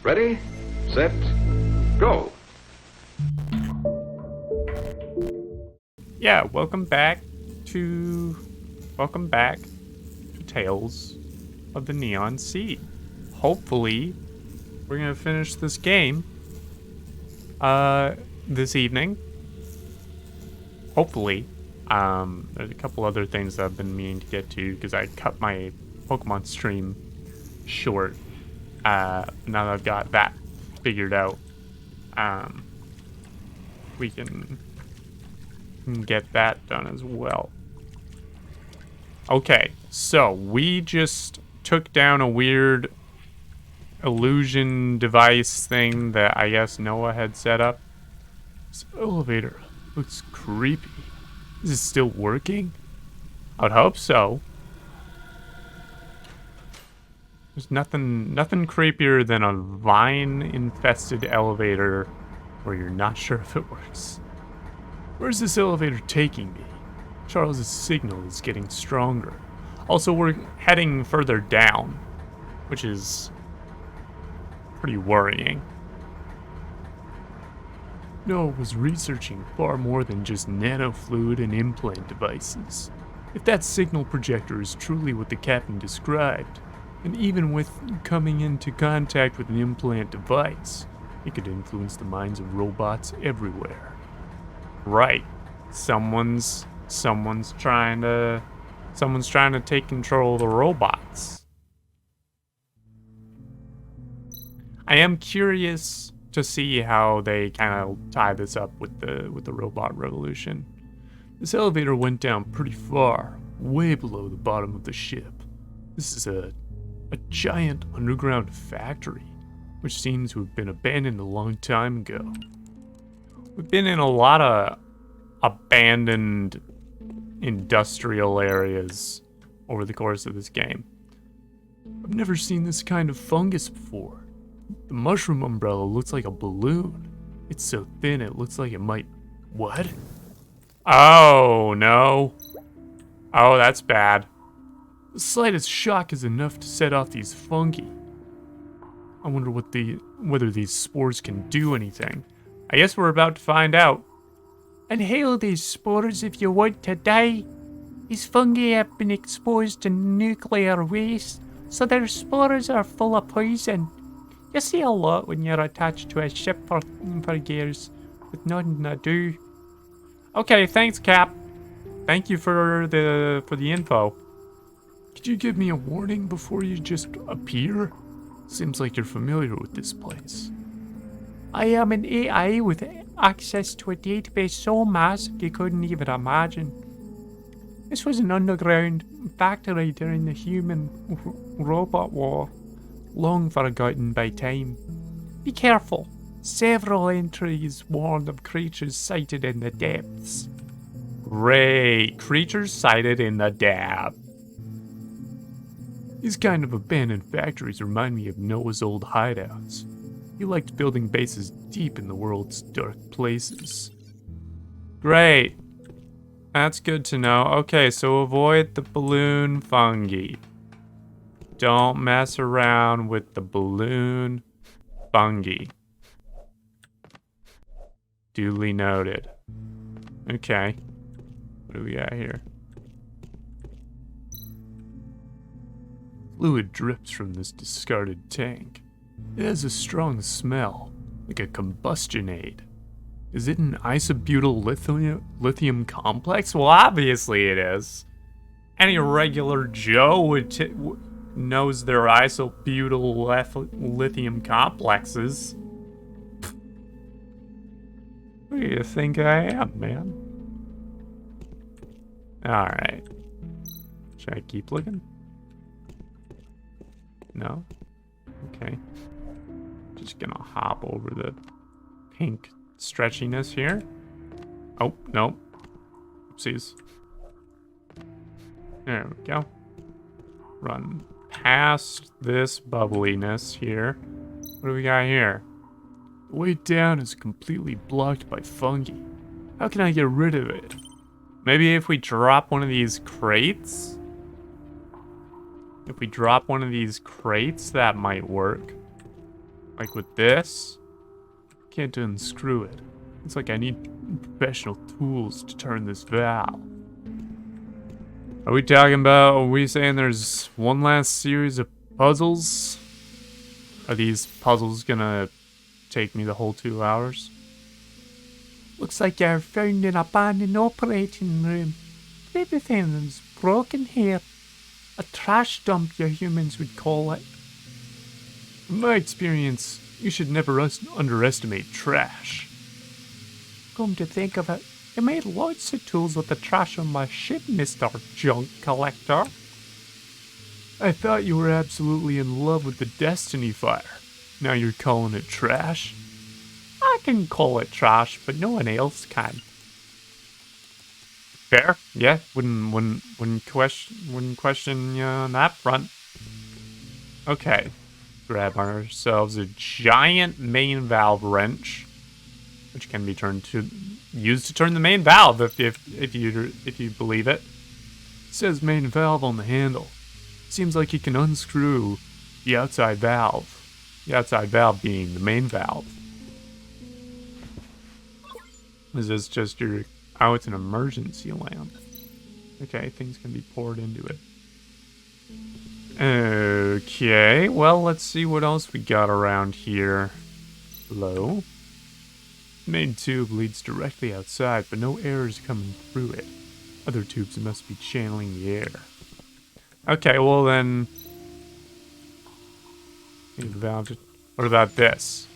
Ready, set, go. Yeah, welcome back to Tales of the Neon Sea. Hopefully, we're gonna finish this game this evening. Hopefully. There's a couple other things that I've been meaning to get to because I cut my Pokemon stream short. Now that I've got that figured out, we can get that done as well. Okay, so we just took down a weird illusion device thing that I guess Noah had set up. This elevator looks creepy. Is it still working? I'd hope so. There's nothing creepier than a vine-infested elevator where you're not sure if it works. Where's this elevator taking me? Charles's signal is getting stronger. Also, we're heading further down, which is pretty worrying. Noah was researching far more than just nanofluid and implant devices. If that signal projector is truly what the captain described, and even with coming into contact with an implant device, it could influence the minds of robots everywhere. Right. Someone's trying to take control of the robots. I am curious to see how they kind of tie this up with the robot revolution. This elevator went down pretty far, way below the bottom of the ship. This is a giant underground factory, which seems to have been abandoned a long time ago. We've been in a lot of abandoned industrial areas over the course of this game. I've never seen this kind of fungus before. The mushroom umbrella looks like a balloon. It's so thin it looks like it might... What? Oh, no. Oh, that's bad. The slightest shock is enough to set off these fungi. I wonder whether these spores can do anything. I guess we're about to find out. Inhale these spores if you want to die. These fungi have been exposed to nuclear waste, so their spores are full of poison. You see a lot when you're attached to a ship for years with nothing to do. Okay, thanks, Cap. Thank you for the info. Could you give me a warning before you just appear? Seems like you're familiar with this place. I am an AI with access to a database so massive you couldn't even imagine. This was an underground factory during the human-robot war, long forgotten by time. Be careful. Several entries warn of creatures sighted in the depths. Great. Creatures sighted in the depths. These kind of abandoned factories remind me of Noah's old hideouts. He liked building bases deep in the world's dark places. Great. That's good to know. Okay, so avoid the balloon fungi. Don't mess around with the balloon fungi. Duly noted. Okay. What do we got here? Fluid drips from this discarded tank. It has a strong smell, like a combustion aid. Is it an isobutyl lithium complex? Well, obviously it is. Any regular Joe knows their isobutyl lithium complexes. Who do you think I am, man? Alright. Should I keep looking? No? Okay. Just gonna hop over the pink stretchiness here. Oh, no. Oopsies. There we go. Run past this bubbliness here. What do we got here? The way down is completely blocked by fungi. How can I get rid of it? Maybe if we drop one of these crates? If we drop one of these crates, that might work. Like with this, can't unscrew it. It's like I need professional tools to turn this valve. Are we saying there's one last series of puzzles? Are these puzzles gonna take me the whole 2 hours? Looks like you're found in an abandoned operating room. Everything's broken here. A trash dump, you humans would call it. In my experience, you should never underestimate trash. Come to think of it, you made lots of tools with the trash on my ship, Mr. Junk Collector. I thought you were absolutely in love with the Destiny Fire. Now you're calling it trash? I can call it trash, but no one else can. Fair, yeah. Wouldn't question you on that front. Okay, grab ourselves a giant main valve wrench, which can be used to turn the main valve if you believe it. It says main valve on the handle. Seems like you can unscrew the outside valve. The outside valve being the main valve. Is this just your... Oh, it's an emergency lamp. Okay, things can be poured into it. Okay, well, let's see what else we got around here. Hello? Main tube leads directly outside, but no air is coming through it. Other tubes must be channeling the air. Okay, well then... What about this?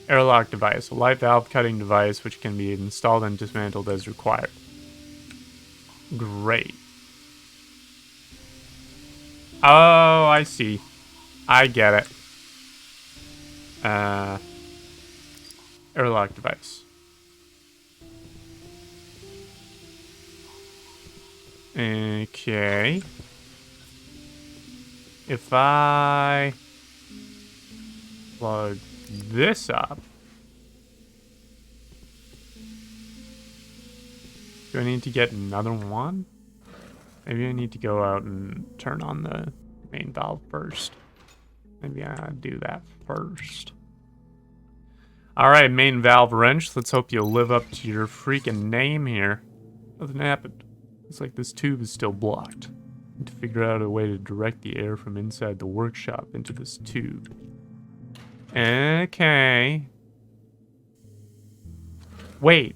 Airlock Device, a light valve cutting device which can be installed and dismantled as required. Great. Oh, I see. I get it. Airlock Device. Okay. If I plug this up, do I need to get another one? Maybe I need to go out and turn on the main valve first. Maybe I do that first. Alright, main valve wrench. Let's hope you'll live up to your freaking name here. Nothing happened. Looks like this tube is still blocked. Need to figure out a way to direct the air from inside the workshop into this tube. Okay. Wait,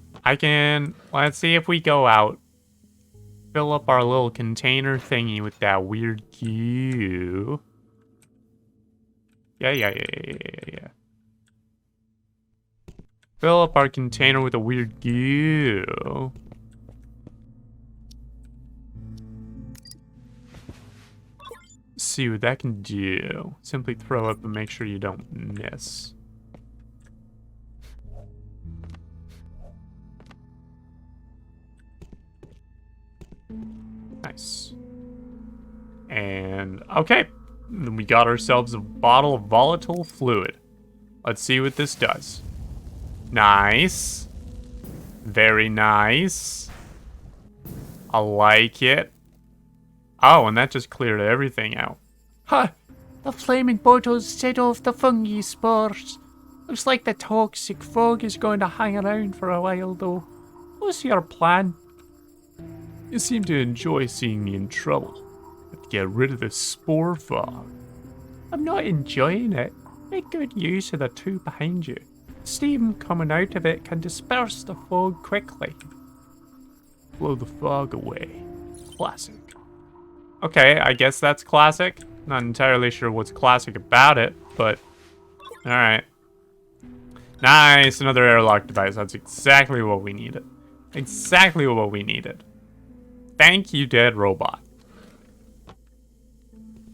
let's see if we go out. Fill up our little container thingy with that weird goo. Yeah. Fill up our container with a weird goo. See what that can do. Simply throw up and make sure you don't miss. Nice. And okay, then we got ourselves a bottle of Volatile Fluid. Let's see what this does. Nice. Very nice. I like it. Oh, and that just cleared everything out. Huh. The flaming bottles set off the fungi spores. Looks like the toxic fog is going to hang around for a while, though. What's your plan? You seem to enjoy seeing me in trouble. Have to get rid of this spore fog. I'm not enjoying it. Make good use of the tube behind you. Steam coming out of it can disperse the fog quickly. Blow the fog away. Classic. Okay, I guess that's classic. Not entirely sure what's classic about it, but... Alright. Nice, another airlock device. That's exactly what we needed. Exactly what we needed. Thank you, dead robot.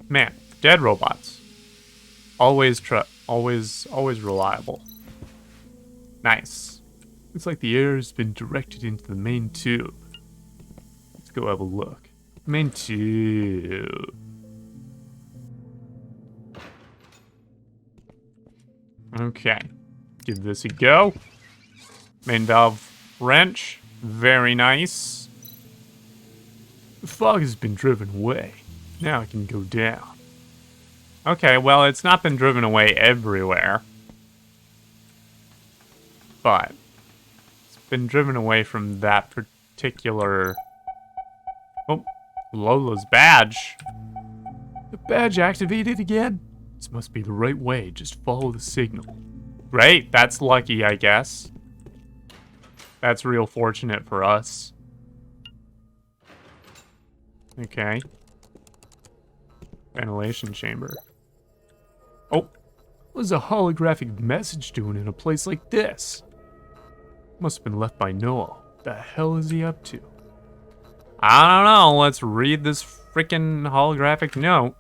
Man, dead robots. Always reliable. Nice. Looks like the air has been directed into the main tube. Let's go have a look. Main tube. Okay. Give this a go. Main valve wrench. Very nice. The fog has been driven away. Now it can go down. Okay, well, it's not been driven away everywhere. but it's been driven away from that particular... Oh, Lola's badge. The badge activated again? This must be the right way. Just follow the signal. Great, that's lucky, I guess. That's real fortunate for us. Okay. Ventilation chamber. Oh, what's a holographic message doing in a place like this? Must have been left by Noah. What the hell is he up to? I don't know. Let's read this freaking holographic note.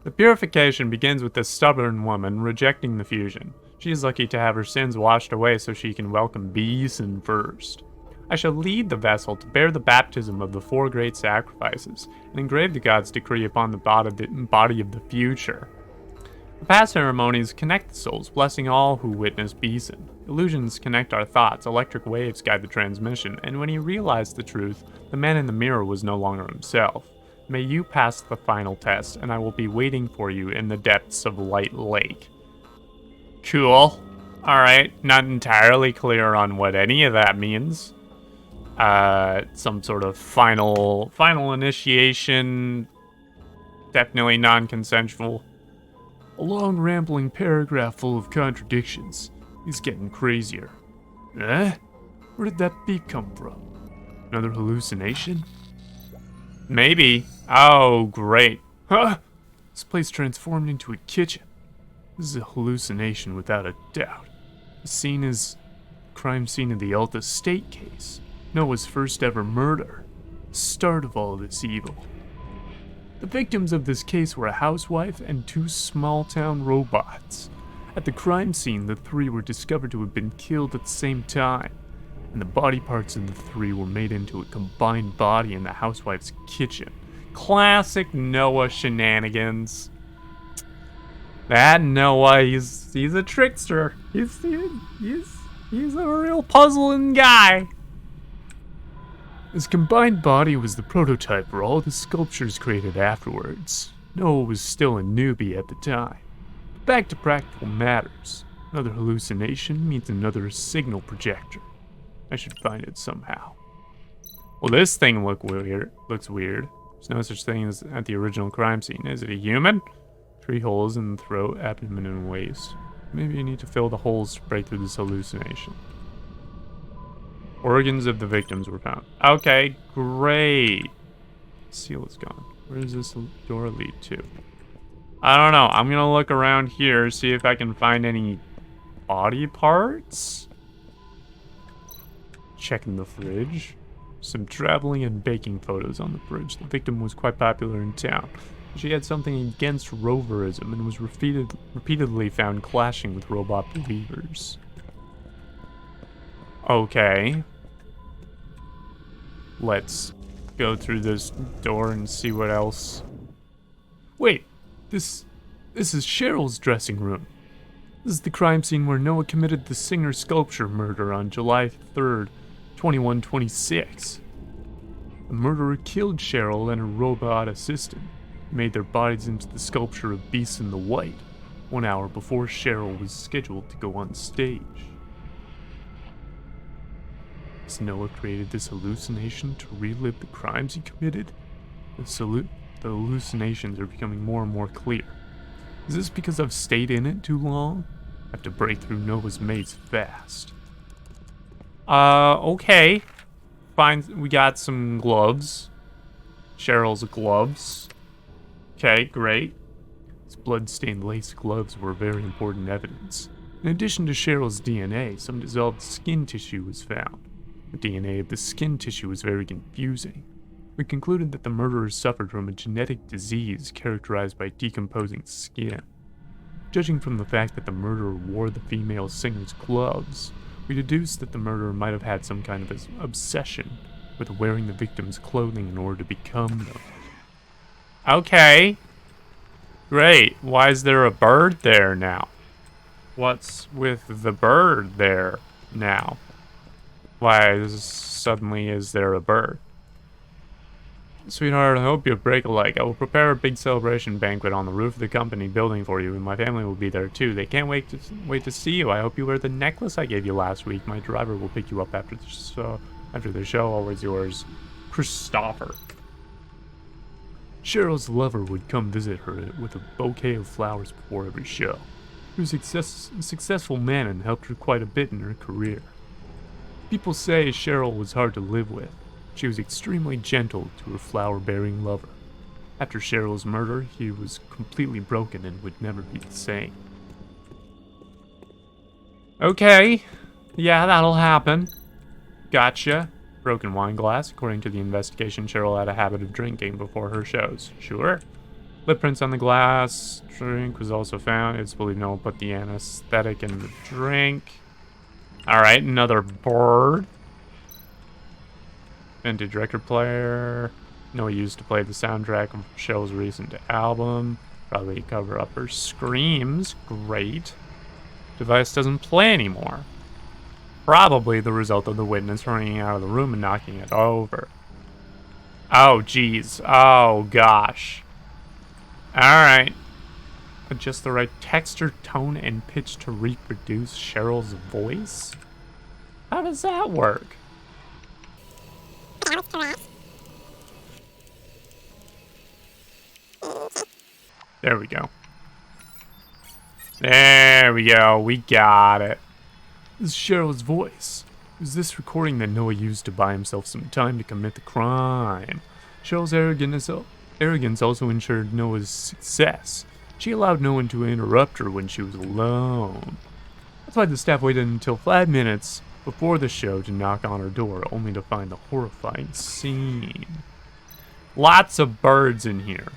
The purification begins with this stubborn woman rejecting the fusion. She is lucky to have her sins washed away so she can welcome Beeson first. I shall lead the vessel to bear the baptism of the 4 great sacrifices and engrave the god's decree upon the body of the future. The past ceremonies connect the souls, blessing all who witness Beeson. Illusions connect our thoughts, electric waves guide the transmission, and when he realized the truth, the man in the mirror was no longer himself. May you pass the final test, and I will be waiting for you in the depths of Light Lake. Cool. Alright, not entirely clear on what any of that means. Some sort of final initiation. Definitely non-consensual. A long rambling paragraph full of contradictions. He's getting crazier. Eh? Where did that beep come from? Another hallucination? Maybe. Oh, great. Huh? This place transformed into a kitchen. This is a hallucination without a doubt. The scene is crime scene of the Alta State case. Noah's first ever murder. The start of all this evil. The victims of this case were a housewife and 2 small-town robots. At the crime scene, the 3 were discovered to have been killed at the same time, and the body parts of the 3 were made into a combined body in the housewife's kitchen. Classic Noah shenanigans. That Noah, he's a trickster. He's a real puzzling guy. His combined body was the prototype for all the sculptures created afterwards. Noah was still a newbie at the time. Back to practical matters. Another hallucination means another signal projector. I should find it somehow. Well, this thing looks weird. There's no such thing as at the original crime scene. Is it a human? 3 holes in the throat, abdomen, and waist. Maybe you need to fill the holes to break through this hallucination. Organs of the victims were found. Okay, great. Seal is gone. Where does this door lead to? I don't know. I'm gonna look around here, see if I can find any body parts. Checking the fridge. Some traveling and baking photos on the fridge. The victim was quite popular in town. She had something against roverism and was repeatedly found clashing with robot believers. Okay. Let's go through this door and see what else. Wait, this is Cheryl's dressing room. This is the crime scene where Noah committed the Singer sculpture murder on July 3rd, 2126. The murderer killed Cheryl and her robot assistant, made their bodies into the sculpture of Beeson the White, 1 hour before Cheryl was scheduled to go on stage. Has Noah created this hallucination to relive the crimes he committed? The hallucinations are becoming more and more clear. Is this because I've stayed in it too long? I have to break through Noah's maze fast. Okay. Fine, we got some gloves. Cheryl's gloves. Okay, great. These blood-stained lace gloves were very important evidence. In addition to Cheryl's DNA, some dissolved skin tissue was found. The DNA of the skin tissue was very confusing. We concluded that the murderer suffered from a genetic disease characterized by decomposing skin. Judging from the fact that the murderer wore the female singer's gloves, we deduced that the murderer might have had some kind of obsession with wearing the victim's clothing in order to become them. Okay. Great. Why is there a bird there now? What's with the bird there now? Why suddenly is there a bird? Sweetheart, I hope you break a leg. I will prepare a big celebration banquet on the roof of the company building for you, and my family will be there too. They can't wait to see you. I hope you wear the necklace I gave you last week. My driver will pick you up after the show. Always yours, Christopher. Cheryl's lover would come visit her with a bouquet of flowers before every show. He was a successful man and helped her quite a bit in her career. People say Cheryl was hard to live with. She was extremely gentle to her flower-bearing lover. After Cheryl's murder, he was completely broken and would never be the same. Okay. Yeah, that'll happen. Gotcha. Broken wine glass. According to the investigation, Cheryl had a habit of drinking before her shows. Sure. Lip prints on the glass. Drink was also found. It's believed no one put the anesthetic in the drink. Alright, another bird. Vintage record player. No used to play the soundtrack of Cheryl's recent album. Probably cover up her screams. Great. Device doesn't play anymore. Probably the result of the witness running out of the room and knocking it over. Oh, jeez. Oh, gosh. Alright. Adjust the right texture, tone, and pitch to reproduce Cheryl's voice? How does that work? There we go. There we go. We got it. This is Cheryl's voice. It was this recording that Noah used to buy himself some time to commit the crime. Cheryl's arrogance also ensured Noah's success. She allowed no one to interrupt her when she was alone. That's why the staff waited until 5 minutes before the show to knock on her door, only to find the horrifying scene. Lots of birds in here.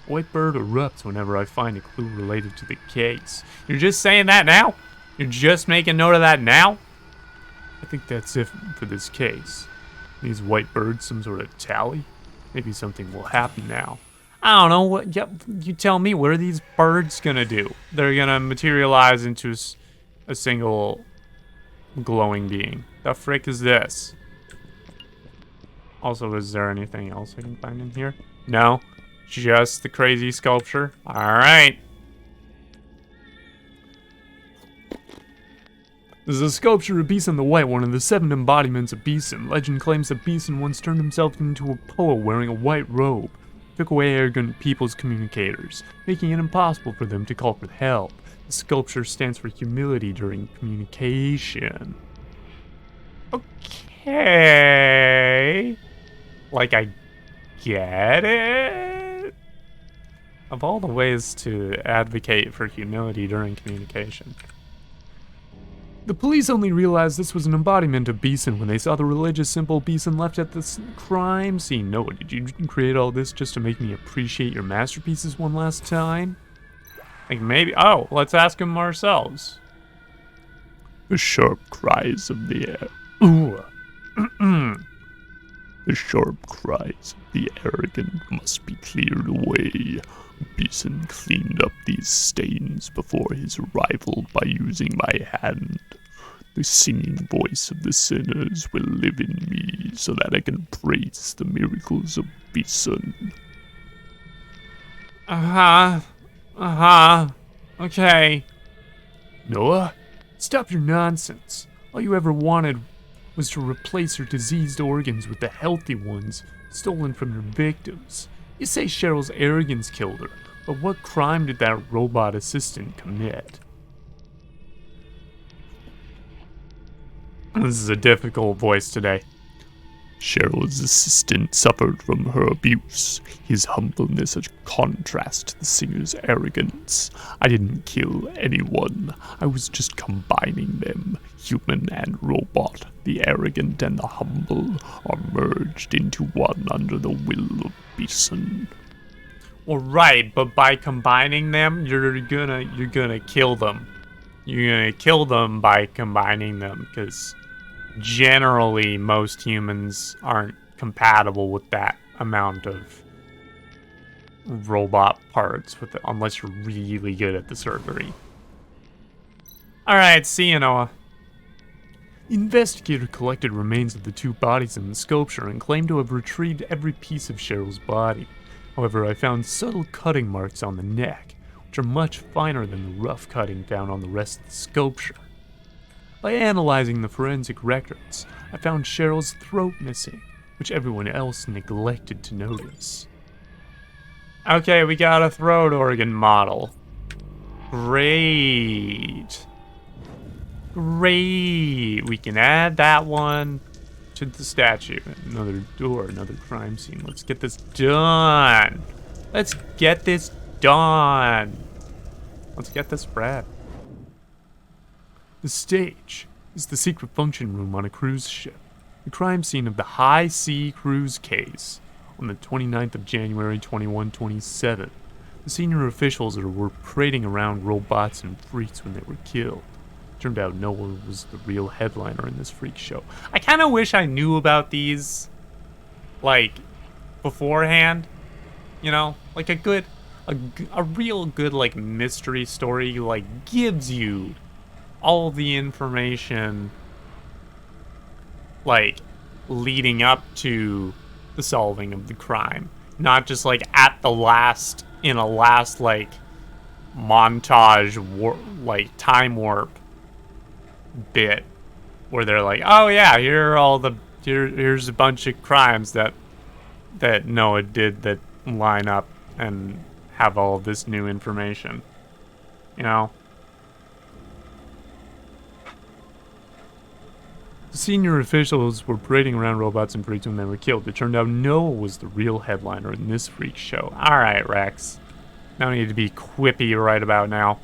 White bird erupts whenever I find a clue related to the case. You're just saying that now? You're just making note of that now? I think that's it for this case. These white birds some sort of tally? Maybe something will happen now. I don't know. What? Yep, you tell me. What are these birds gonna do? They're gonna materialize into a single glowing being. The frick is this? Also, is there anything else I can find in here? No? Just the crazy sculpture? Alright. This is a sculpture of Beeson the White, one of the 7 embodiments of Beeson. Legend claims that Beeson once turned himself into a poet wearing a white robe. Took away arrogant people's communicators, making it impossible for them to call for help. The sculpture stands for humility during communication. Okay. Like, I get it? Of all the ways to advocate for humility during communication. The police only realized this was an embodiment of Beeson when they saw the religious symbol Beeson left at the crime scene. Noah, did you create all this just to make me appreciate your masterpieces one last time? Like maybe... Oh, let's ask him ourselves. The sharp cries of the air. Ooh. The sharp cries of the arrogant must be cleared away. Beeson cleaned up these stains before his arrival by using my hand. The singing voice of the sinners will live in me so that I can praise the miracles of Beeson. Okay. Noah, stop your nonsense. All you ever wanted was to replace her diseased organs with the healthy ones stolen from your victims. You say Cheryl's arrogance killed her, but what crime did that robot assistant commit? This is a difficult voice today. Cheryl's assistant suffered from her abuse. His humbleness is a contrast to the singer's arrogance. I didn't kill anyone. I was just combining them. Human and robot, the arrogant and the humble, are merged into one under the will of Beeson. Well, right, but by combining them, you're gonna kill them. You're gonna kill them by combining them, because generally most humans aren't compatible with that amount of robot parts unless you're really good at the surgery. Alright, see you, Noah. The investigator collected remains of the two bodies in the sculpture and claimed to have retrieved every piece of Cheryl's body. However, I found subtle cutting marks on the neck, which are much finer than the rough cutting found on the rest of the sculpture. By analyzing the forensic records, I found Cheryl's throat missing, which everyone else neglected to notice. Okay, we got a throat organ model. Great. Great. We can add that one to the statue. Another door, another crime scene. Let's get this done. Let's get this done. Let's get this spread. The stage is the secret function room on a cruise ship. The crime scene of the High Sea Cruise case on the 29th of January 2127. The senior officials were parading around robots and freaks when they were killed. Turned out no one was the real headliner in this freak show. I kind of wish I knew about these, like, beforehand. You know, like a real good, like, mystery story, like, gives you all the information, like, leading up to the solving of the crime. Not just, like, at the last, in a last, like, montage, like, time warp bit where they're like, oh yeah, here's a bunch of crimes that Noah did that line up and have all this new information, you know. The senior officials were parading around robots and freaks when they were killed. It turned out Noah was the real headliner in this freak show. Alright, Rex, no need to be quippy right about now.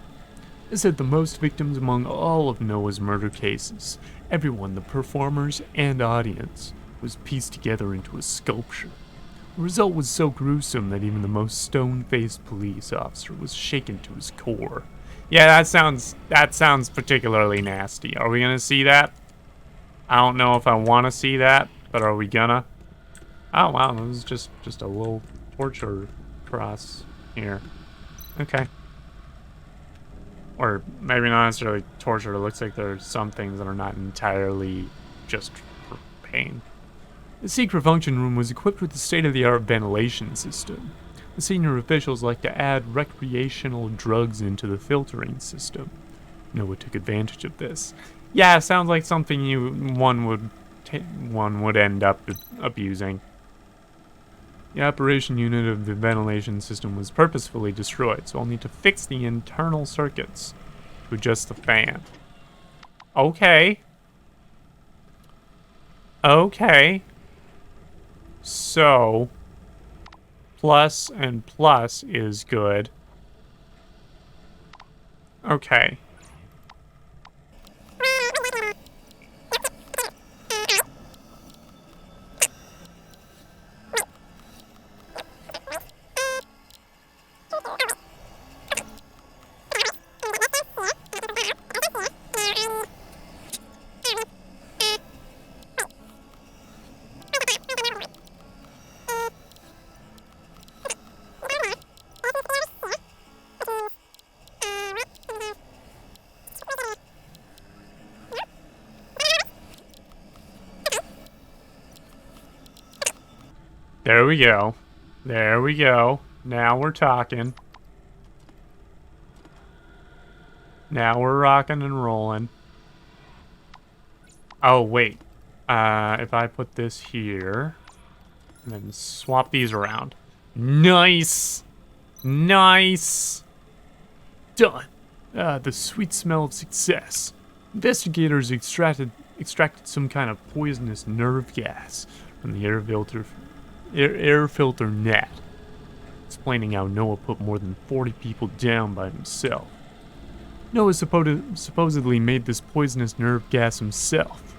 This had the most victims among all of Noah's murder cases. Everyone, the performers and audience, was pieced together into a sculpture. The result was so gruesome that even the most stone-faced police officer was shaken to his core. Yeah, that sounds particularly nasty. Are we gonna see that? I don't know if I want to see that, but are we gonna? Oh wow, this is just a little torture cross here. Okay. Or maybe not necessarily torture. It looks like there's some things that are not entirely just for pain. The secret function room was equipped with a state-of-the-art ventilation system. The senior officials like to add recreational drugs into the filtering system. Noah took advantage of this. Yeah, it sounds like something one would end up abusing. The operation unit of the ventilation system was purposefully destroyed, so I'll need to fix the internal circuits to adjust the fan. Okay. Okay. So, plus and plus is good. Okay. There we go. There we go. Now we're talking. Now we're rocking and rolling. Oh, wait. If I put this here, and then swap these around. Nice! Nice! Done. The sweet smell of success. Investigators extracted some kind of poisonous nerve gas from the air filter net, explaining how Noah put more than 40 people down by himself. Noah supposedly made this poisonous nerve gas himself.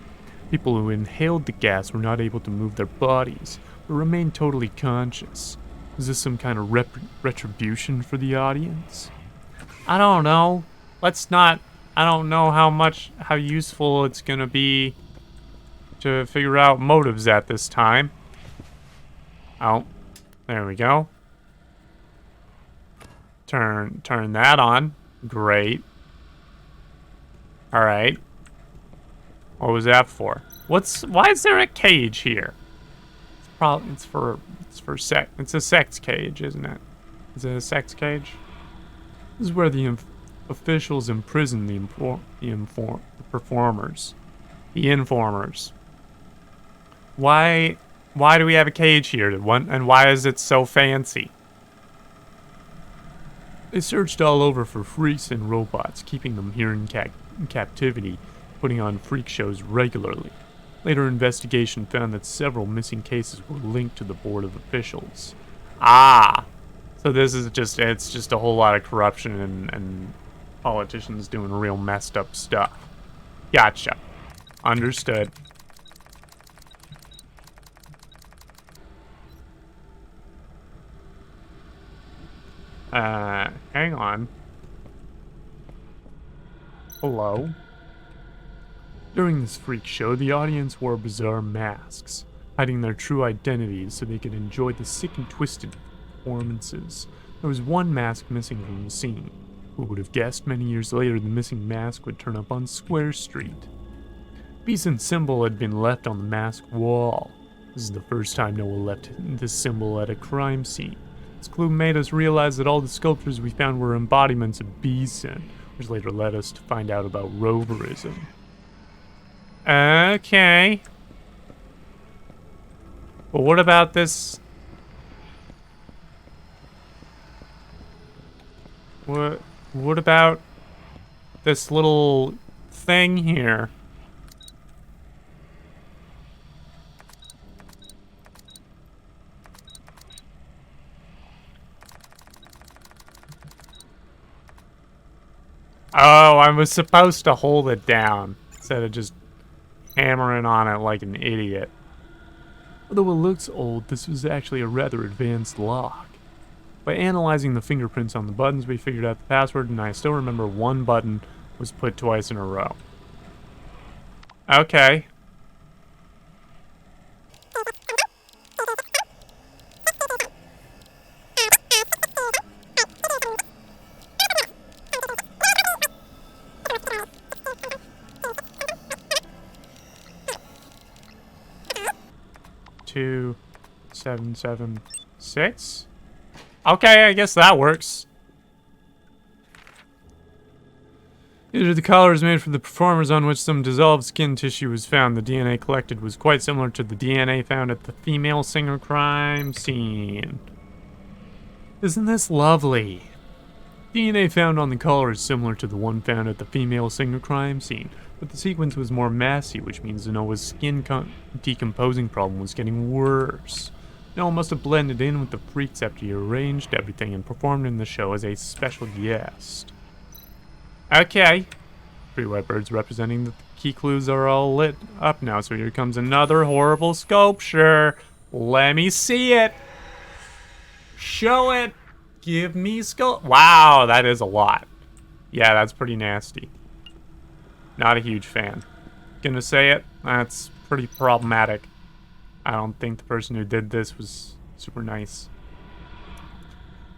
People who inhaled the gas were not able to move their bodies, but remained totally conscious. Was this some kind of retribution for the audience? I don't know. I don't know how useful it's gonna be to figure out motives at this time. Oh, there we go. Turn that on. Great. Alright. What was that for? Why is there a cage here? It's for sex. It's a sex cage, isn't it? Is it a sex cage? This is where the officials imprison the performers. The informers. Why do we have a cage here? And why is it so fancy? They searched all over for freaks and robots, keeping them here in captivity, putting on freak shows regularly. Later investigation found that several missing cases were linked to the board of officials. Ah! So this is it's just a whole lot of corruption and politicians doing real messed up stuff. Gotcha. Understood. Hang on. Hello? During this freak show, the audience wore bizarre masks, hiding their true identities so they could enjoy the sick and twisted performances. There was one mask missing from the scene. Who would have guessed many years later the missing mask would turn up on Square Street? Beeson's symbol had been left on the mask wall. This is the first time Noah left this symbol at a crime scene. This clue made us realize that all the sculptures we found were embodiments of Beeson, which later led us to find out about roverism. Okay. But what about this? What about this little thing here? Oh, I was supposed to hold it down instead of just hammering on it like an idiot. Although it looks old, this was actually a rather advanced lock. By analyzing the fingerprints on the buttons, we figured out the password, and I still remember one button was put twice in a row. Okay. Two, 7, 7, 6. Okay, I guess that works. Either the collar is made for the performers on which some dissolved skin tissue was found. The DNA collected was quite similar to the DNA found at the female singer crime scene. Isn't this lovely? DNA found on the collar is similar to the one found at the female singer crime scene, but the sequence was more massy, which means Noah's skin decomposing problem was getting worse. Noah must have blended in with the freaks after he arranged everything and performed in the show as a special guest. Okay. 3 white birds representing the key clues are all lit up now, so here comes another horrible sculpture. Let me see it. Show it. Give me Wow, that is a lot. Yeah, that's pretty nasty. Not a huge fan. Gonna say it, that's pretty problematic. I don't think the person who did this was super nice.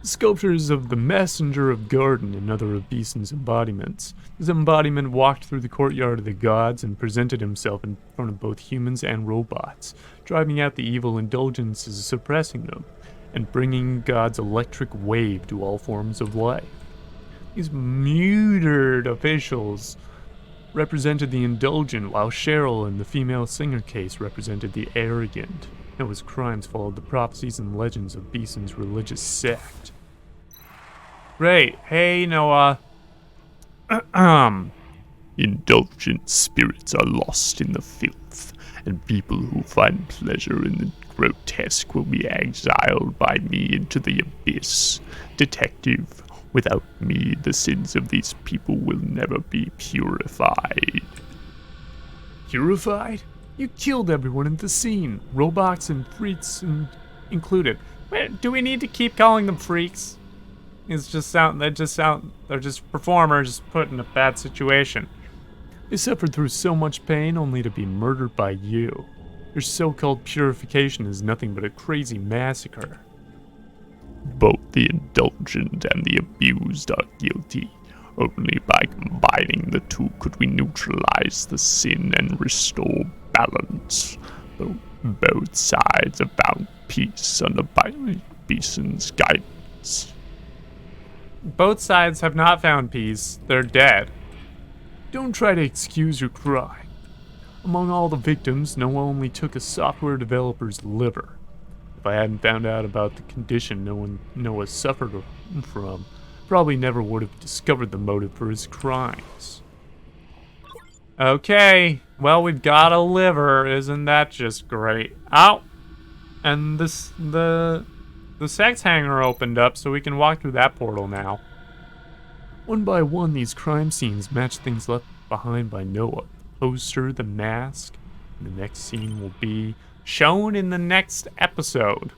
The sculpture is of the Messenger of Garden, another of Beeson's embodiments. This embodiment walked through the courtyard of the gods and presented himself in front of both humans and robots, driving out the evil indulgences, suppressing them, and bringing God's electric wave to all forms of life. These muted officials represented the indulgent, while Cheryl in the female singer case represented the arrogant. Noah's crimes followed the prophecies and legends of Beeson's religious sect. Great. Hey, Noah. Indulgent spirits are lost in the filth, and people who find pleasure in the grotesque will be exiled by me into the abyss. Detective, without me, the sins of these people will never be purified. Purified? You killed everyone at the scene, robots and freaks included. Wait, do we need to keep calling them freaks? They're just performers put in a bad situation. They suffered through so much pain only to be murdered by you. Your so-called purification is nothing but a crazy massacre. Both the indulgent and the abused are guilty. Only by combining the two could we neutralize the sin and restore balance. Though both sides have found peace under Bison's guidance. Both sides have not found peace. They're dead. Don't try to excuse your crime. Among all the victims, Noah only took a software developer's liver. If I hadn't found out about the condition Noah suffered from, probably never would have discovered the motive for his crimes. Okay, well, we've got a liver. Isn't that just great? Ow! And the sex hangar opened up, so we can walk through that portal now. One by one, these crime scenes match things left behind by Noah. The poster, the mask. The next scene will be shown in the next episode.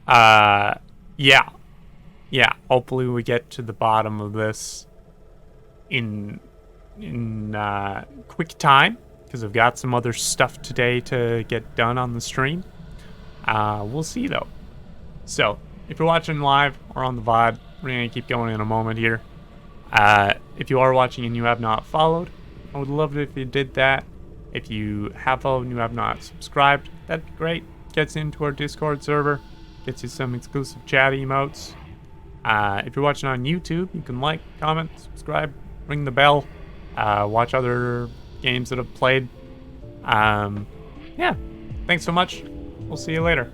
Yeah. Hopefully we get to the bottom of this in quick time, because I've got some other stuff today to get done on the stream. We'll see though. So, if you're watching live or on the VOD, we're going to keep going in a moment here. If you are watching and you have not followed, I would love it if you did that. If you have followed and you have not subscribed, that'd be great. Gets you into our Discord server, gets you some exclusive chat emotes. If you're watching on YouTube, you can like, comment, subscribe, ring the bell, watch other games that I've played. Yeah, thanks so much. We'll see you later.